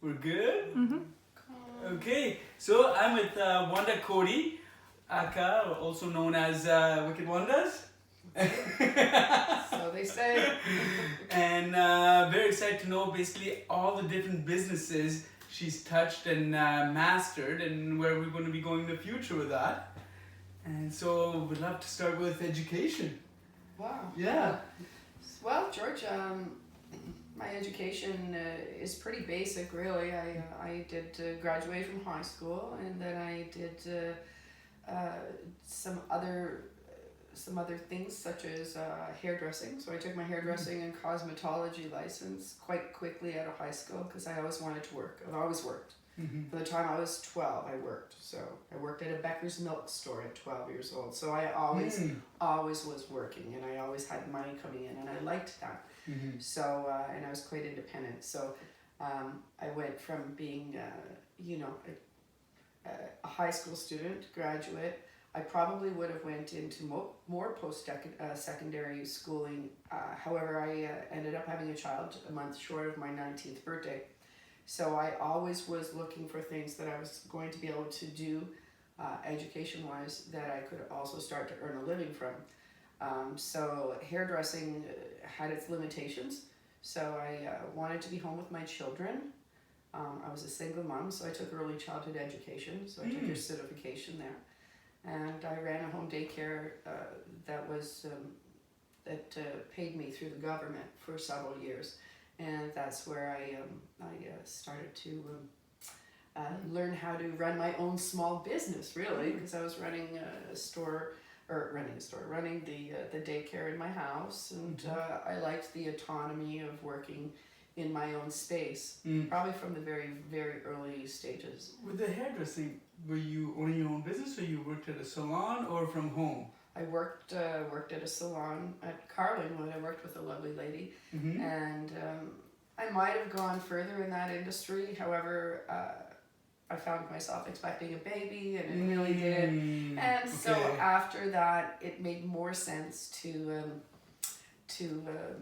We're good? Mm-hmm. Okay, so I'm with Wanda CODY, aka also known as Wicked Wandas. So they say. And very excited to know basically all the different businesses she's touched and mastered and where we're going to be going in the future with that. And so we'd love to start with education. Wow. Yeah. Well, George, my education is pretty basic, really. I did graduate from high school, and then I did some other things such as hairdressing. So I took my hairdressing and cosmetology license quite quickly out of high school because I always wanted to work. I've always worked. Mm-hmm. From the time I was 12, I worked. So I worked at a Becker's milk store at 12 years old. So I always was working, and I always had money coming in, and I liked that. Mm-hmm. So, and I was quite independent. So I went from being, a high school student, graduate. I probably would have went into more post-secondary schooling. However, I ended up having a child a month short of my 19th birthday. So I always was looking for things that I was going to be able to do education-wise that I could also start to earn a living from. So hairdressing had its limitations. So I wanted to be home with my children. I was a single mom, so I took early childhood education. So I took your certification there. And I ran a home daycare that was paid me through the government for several years. And that's where I started to learn how to run my own small business, really, because I was running the daycare in my house, and I liked the autonomy of working in my own space, probably from the very, very early stages. With the hairdressing, were you owning your own business, or you worked at a salon, or from home? I worked at a salon at Carling when I worked with a lovely lady, and I might have gone further in that industry. However, I found myself expecting a baby, and it really did. And so after that, it made more sense to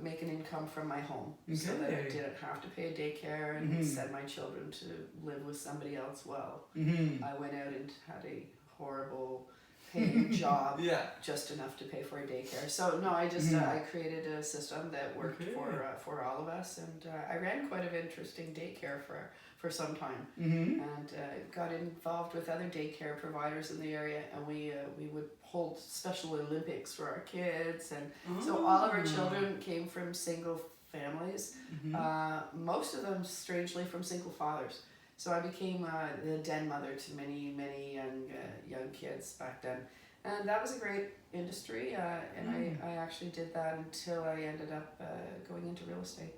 make an income from my home, so that I didn't have to pay a daycare and send my children to live with somebody else. Well, I went out and had a horrible paying job, just enough to pay for a daycare. So no, I just I created a system that worked for all of us, and I ran quite an interesting daycare for some time, and got involved with other daycare providers in the area, and we would hold special Olympics for our kids, and so all of our children came from single families, most of them strangely from single fathers. So I became the den mother to many young kids back then, and that was a great industry. And I actually did that until I ended up going into real estate.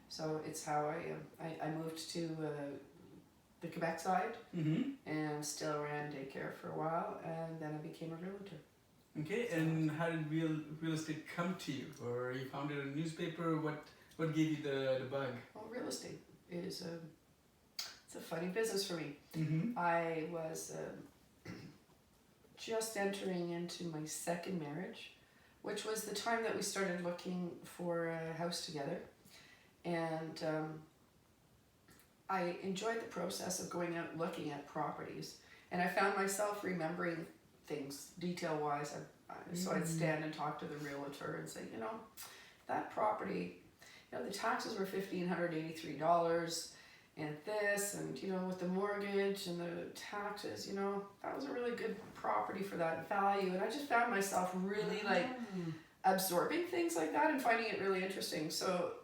So it's how I moved to the Quebec side, and still ran daycare for a while, and then I became a realtor. Okay, and how did real estate come to you, or you found it in a newspaper? What gave you the bug? Well, real estate is it's a funny business for me. I was just entering into my second marriage, which was the time that we started looking for a house together. And I enjoyed the process of going out looking at properties. And I found myself remembering things detail-wise. So I'd stand and talk to the realtor and say, that property, the taxes were $1,583. And this, and with the mortgage and the taxes, that was a really good property for that value. And I just found myself really absorbing things like that and finding it really interesting. So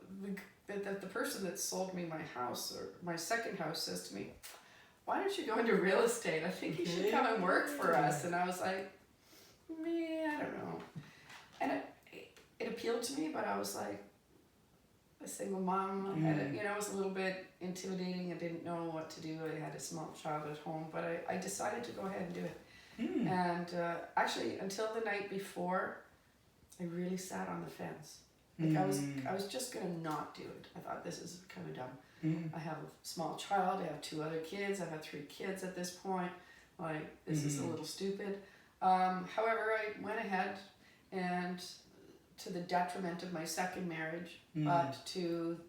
the person that sold me my house, or my second house, says to me, "Why don't you go into real estate? I think you should come and work for us." And I was like, I don't know. And it appealed to me, but I was like, a single mom, it was a little bit intimidating. I didn't know what to do. I had a small child at home, but I decided to go ahead and do it. And actually, until the night before, I really sat on the fence. Like I was just gonna not do it. I thought, this is kind of dumb. I have a small child. I have 2 other kids. I've had 3 kids at this point. Like, this is a little stupid. However, I went ahead, and to the detriment of my second marriage, but to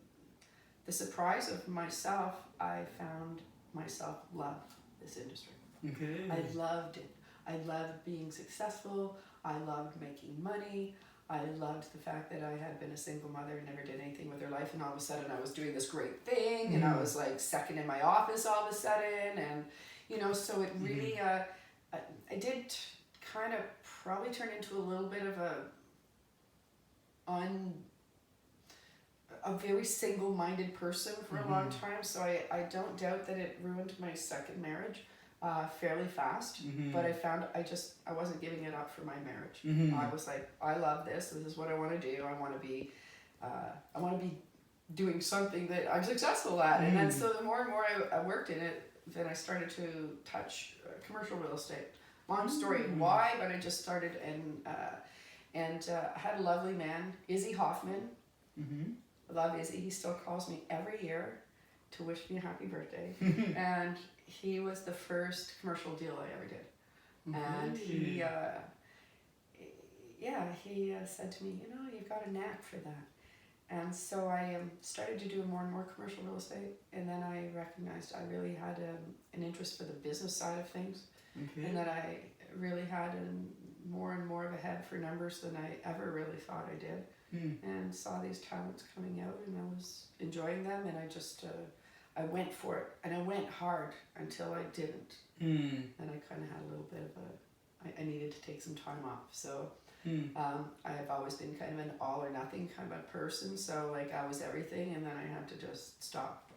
the surprise of myself, I found myself love this industry. Okay. I loved it. I loved being successful. I loved making money. I loved the fact that I had been a single mother and never did anything with her life, and all of a sudden I was doing this great thing, and I was like second in my office all of a sudden, and you know, so it really, I did kind of probably turn into a little bit of a very single-minded person for a long time. So I don't doubt that it ruined my second marriage fairly fast. But I found I wasn't giving it up for my marriage. I was like, I love this. This is what I want to do. I want to be doing something that I'm successful at. And then so the more and more I worked in it, then I started to touch commercial real estate. Long story why, but I just started, and I had a lovely man, Izzy Hoffman. I love Izzy. He still calls me every year to wish me a happy birthday. And he was the first commercial deal I ever did. And he said to me, you know, you've got a knack for that. And so I started to do more and more commercial real estate. And then I recognized I really had an interest for the business side of things. And that I really had more and more of a head for numbers than I ever really thought I did. And saw these talents coming out, and I was enjoying them, and I just I went for it, and I went hard until I didn't. And I kind of had a little bit of I needed to take some time off. So I have always been kind of an all or nothing kind of a person. So like I was everything, and then I had to just stop.